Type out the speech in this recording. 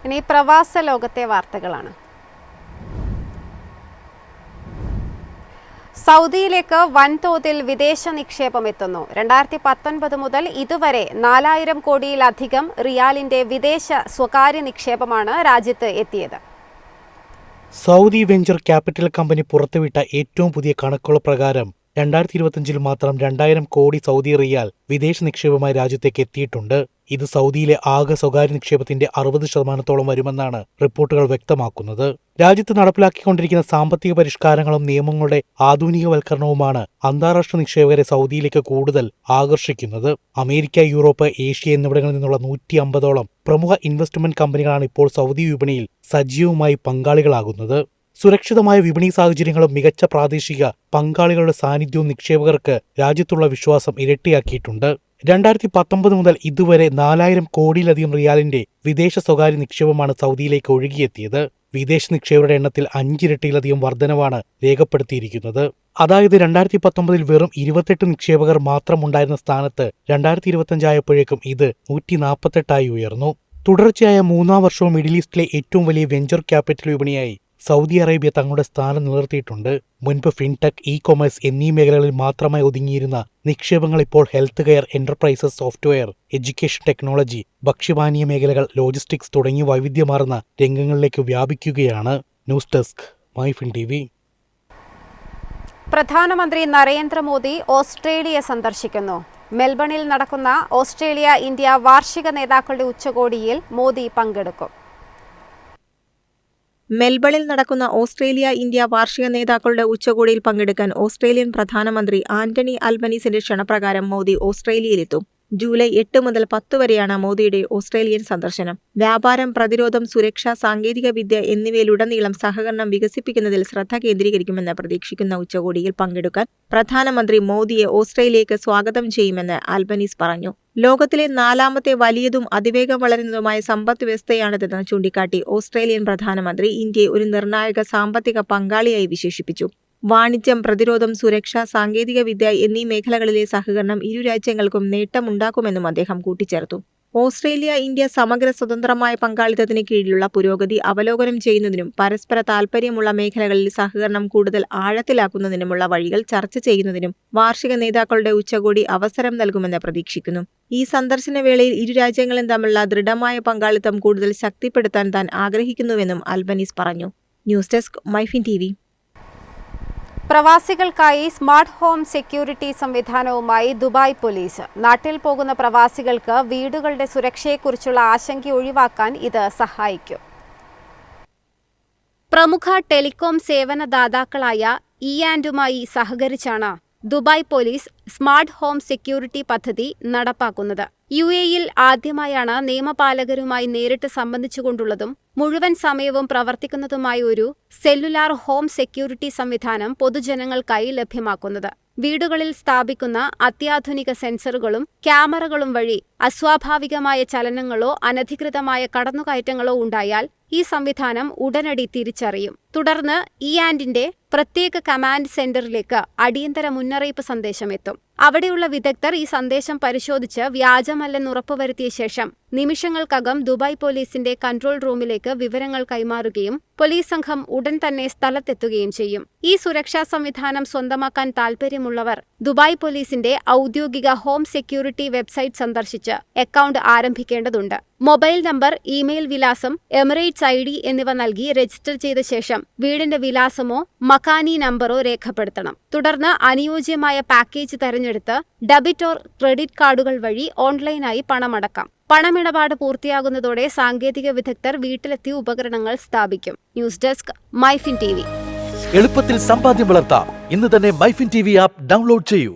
ഇനി പ്രവാസ ലോകത്തെ വാർത്തകളാണ്. സൗദിയിലേക്ക് വൻതോതിൽ വിദേശ നിക്ഷേപം എത്തുന്നു. 2019 മുതൽ ഇതുവരെ 4000 കോടിയിലധികം റിയാലിന്റെ വിദേശ സ്വകാര്യ നിക്ഷേപമാണ് രാജ്യത്ത് എത്തിയത്. സൗദി വെഞ്ചർ ക്യാപിറ്റൽ കമ്പനി പുറത്തുവിട്ട ഏറ്റവും പുതിയ കണക്കുകൾ പ്രകാരം 2025 മാത്രം 2000 കോടി സൗദി റിയാൽ വിദേശ നിക്ഷേപമായി രാജ്യത്തേക്ക് എത്തിയിട്ടുണ്ട്. ഇത് സൗദിയിലെ ആകെ സ്വകാര്യ നിക്ഷേപത്തിന്റെ 60% വരുമെന്നാണ് റിപ്പോർട്ടുകൾ വ്യക്തമാക്കുന്നത്. രാജ്യത്ത് നടപ്പിലാക്കിക്കൊണ്ടിരിക്കുന്ന സാമ്പത്തിക പരിഷ്കാരങ്ങളും നിയമങ്ങളുടെ ആധുനികവൽക്കരണവുമാണ് അന്താരാഷ്ട്ര നിക്ഷേപകരെ സൗദിയിലേക്ക് കൂടുതൽ ആകർഷിക്കുന്നത്. അമേരിക്ക, യൂറോപ്പ്, ഏഷ്യ എന്നിവിടങ്ങളിൽ നിന്നുള്ള 150ഓളം പ്രമുഖ ഇൻവെസ്റ്റ്മെന്റ് കമ്പനികളാണ് ഇപ്പോൾ സൗദി വിപണിയിൽ സജീവമായി പങ്കാളികളാകുന്നത്. സുരക്ഷിതമായ വിപണി സാഹചര്യങ്ങളും മികച്ച പ്രാദേശിക പങ്കാളികളുടെ സാന്നിധ്യവും നിക്ഷേപകർക്ക് രാജ്യത്തുള്ള വിശ്വാസം ഇരട്ടിയാക്കിയിട്ടുണ്ട്. 2019 മുതൽ ഇതുവരെ 4000 കോടിയിലധികം റിയാലിന്റെ വിദേശ സ്വകാര്യ നിക്ഷേപമാണ് സൗദിയിലേക്ക് ഒഴുകിയെത്തിയത്. വിദേശ നിക്ഷേപകരുടെ എണ്ണത്തിൽ 5 ഇരട്ടിയിലധികം വർധനവാണ് രേഖപ്പെടുത്തിയിരിക്കുന്നത്. അതായത് 2019 വെറും 28 നിക്ഷേപകർ മാത്രമുണ്ടായിരുന്ന സ്ഥാനത്ത് 2025 ആയപ്പോഴേക്കും ഇത് 148 ഉയർന്നു. തുടർച്ചയായ 3-ാം വർഷവും മിഡിൽ ഈസ്റ്റിലെ ഏറ്റവും വലിയ വെഞ്ചർ ക്യാപിറ്റൽ വിപണിയായി സൗദി അറേബ്യ തങ്ങളുടെ സ്ഥാനം നിലനിർത്തിയിട്ടുണ്ട്. മുൻപ് ഫിൻടെക്, ഇ കൊമേഴ്സ് എന്നീ മേഖലകളിൽ മാത്രമായി ഒതുങ്ങിയിരുന്ന നിക്ഷേപങ്ങൾ ഇപ്പോൾ health care, enterprises, software, education technology, ഭക്ഷ്യപാനീയ മേഖലകൾ, ലോജിസ്റ്റിക്സ് തുടങ്ങി വൈവിധ്യമാർന്ന രംഗങ്ങളിലേക്ക് വ്യാപിക്കുകയാണ്. News desk, MyFin TV. പ്രധാനമന്ത്രി നരേന്ദ്രമോദി ഓസ്ട്രേലിയ സന്ദർശിക്കുന്നു. മെൽബണിൽ നടക്കുന്ന ഓസ്ട്രേലിയ ഇന്ത്യ വാർഷിക നേതാക്കളുടെ ഉച്ചകോടിയിൽ മോദി പങ്കെടുക്കും. മെൽബണിൽ നടക്കുന്ന ഓസ്ട്രേലിയ ഇന്ത്യ വാർഷിക നേതാക്കളുടെ ഉച്ചകോടിയിൽ പങ്കെടുക്കാൻ ഓസ്ട്രേലിയൻ പ്രധാനമന്ത്രി ആന്റണി അൽബനീസിന്റെ ക്ഷണപ്രകാരം മോദി ഓസ്ട്രേലിയയിലെത്തും. ജൂലൈ 8 മുതൽ 10 വരെയാണ് മോദിയുടെ ഓസ്ട്രേലിയൻ സന്ദർശനം. വ്യാപാരം, പ്രതിരോധം, സുരക്ഷ, സാങ്കേതിക വിദ്യ എന്നിവയിലുടനീളം സഹകരണം വികസിപ്പിക്കുന്നതിൽ ശ്രദ്ധ കേന്ദ്രീകരിക്കുമെന്ന് പ്രതീക്ഷിക്കുന്ന ഉച്ചകോടിയിൽ പങ്കെടുക്കാൻ പ്രധാനമന്ത്രി മോദിയെ ഓസ്ട്രേലിയയ്ക്ക് സ്വാഗതം ചെയ്യുമെന്ന് അൽബനീസ് പറഞ്ഞു. ലോകത്തിലെ 4ാമത്തെ വലിയതും അതിവേഗം വളരുന്നതുമായ സമ്പദ് വ്യവസ്ഥയാണിതെന്ന് ചൂണ്ടിക്കാട്ടി ഓസ്ട്രേലിയൻ പ്രധാനമന്ത്രി ഇന്ത്യയെ ഒരു നിർണായക സാമ്പത്തിക പങ്കാളിയായി വിശേഷിപ്പിച്ചു. വാണിജ്യം, പ്രതിരോധം, സുരക്ഷ, സാങ്കേതിക വിദ്യ എന്നീ മേഖലകളിലെ സഹകരണം ഇരു രാജ്യങ്ങൾക്കും നേട്ടമുണ്ടാക്കുമെന്നും അദ്ദേഹം കൂട്ടിച്ചേർത്തു. ഓസ്ട്രേലിയ ഇന്ത്യ സമഗ്ര സ്വതന്ത്രമായ പങ്കാളിത്തത്തിന് കീഴിലുള്ള പുരോഗതി അവലോകനം ചെയ്യുന്നതിനും പരസ്പര താൽപര്യമുള്ള മേഖലകളിൽ സഹകരണം കൂടുതൽ ആഴത്തിലാക്കുന്നതിനുമുള്ള വഴികൾ ചർച്ച ചെയ്യുന്നതിനും വാർഷിക നേതാക്കളുടെ ഉച്ചകോടി അവസരം നൽകുമെന്ന് പ്രതീക്ഷിക്കുന്നു. ഈ സന്ദർശന വേളയിൽ ഇരു രാജ്യങ്ങളും തമ്മിലുള്ള ദൃഢമായ പങ്കാളിത്തം കൂടുതൽ ശക്തിപ്പെടുത്താൻ താൻ ആഗ്രഹിക്കുന്നുവെന്നും അൽബനീസ് പറഞ്ഞു. News desk, MyFin TV. പ്രവാസികൾക്കായി സ്മാർട്ട് ഹോം സെക്യൂരിറ്റി സംവിധാനവുമായി ദുബായ് പോലീസ്. നാട്ടിൽ പോകുന്ന പ്രവാസികൾക്ക് വീടുകളുടെ സുരക്ഷയെക്കുറിച്ചുള്ള ആശങ്ക ഒഴിവാക്കാൻ ഇത് സഹായിക്കും. പ്രമുഖ ടെലികോം സേവനദാതാക്കളായ ഇആൻഡുമായി സഹകരിച്ചാണ് Dubai police smart home security പദ്ധതി നടപ്പാക്കുന്നത്. യുഎഇയിൽ ആദ്യമായാണ് നിയമപാലകരുമായി നേരിട്ട് സംബന്ധിച്ചുകൊണ്ടുള്ളതും മുഴുവൻ സമയവും പ്രവർത്തിക്കുന്നതുമായ ഒരു സെല്ലുലാർ ഹോം സെക്യൂരിറ്റി സംവിധാനം പൊതുജനങ്ങൾക്കായി ലഭ്യമാക്കുന്നത്. വീടുകളിൽ സ്ഥാപിക്കുന്ന അത്യാധുനിക സെൻസറുകളും ക്യാമറകളും വഴി അസ്വാഭാവികമായ ചലനങ്ങളോ അനധികൃതമായ കടന്നുകയറ്റങ്ങളോ ഉണ്ടായാൽ ഈ സംവിധാനം ഉടനടി തിരിച്ചറിയും. തുടർന്ന് ഇആൻഡിന്റെ പ്രത്യേക കമാൻഡ് സെന്ററിലേക്ക് അടിയന്തര മുന്നറിയിപ്പ് സന്ദേശം എത്തും. അവിടെയുള്ള വിദഗ്ധർ ഈ സന്ദേശം പരിശോധിച്ച് വ്യാജമല്ലെന്ന് ഉറപ്പുവരുത്തിയ ശേഷം നിമിഷങ്ങൾക്കകം ദുബായ് പോലീസിന്റെ കൺട്രോൾ റൂമിലേക്ക് വിവരങ്ങൾ കൈമാറുകയും പോലീസ് സംഘം ഉടൻ തന്നെ സ്ഥലത്തെത്തുകയും ചെയ്യും. ഈ സുരക്ഷാ സംവിധാനം സ്വന്തമാക്കാൻ താൽപര്യമുള്ളവർ ദുബായ് പോലീസിന്റെ ഔദ്യോഗിക ഹോം സെക്യൂരിറ്റി വെബ്സൈറ്റ് സന്ദർശിച്ച് അക്കൗണ്ട് ആരംഭിക്കേണ്ടതുണ്ട്. മൊബൈൽ നമ്പർ, ഇമെയിൽ വിലാസം, എമിറേറ്റ്സ് ID എന്നിവ നൽകി രജിസ്റ്റർ ചെയ്ത ശേഷം വീടിന്റെ വിലാസമോ മക്കാനി നമ്പറോ രേഖപ്പെടുത്തണം. തുടർന്ന് അനുയോജ്യമായ പാക്കേജ് തെരഞ്ഞെടുത്ത് ഡെബിറ്റ് ഓർ ക്രെഡിറ്റ് കാർഡുകൾ വഴി ഓൺലൈനായി പണമടക്കാം. പണമിടപാട് പൂർത്തിയാകുന്നതോടെ സാങ്കേതിക വിദഗ്ധർ വീട്ടിലെത്തി ഉപകരണങ്ങൾ സ്ഥാപിക്കും. News desk, MyFin TV. എളുപ്പത്തിൽ സമ്പാദ്യം വളർത്താം. ഇന്ന് തന്നെ മൈഫിൻ ടിവി ആപ്പ് ഡൗൺലോഡ് ചെയ്യൂ.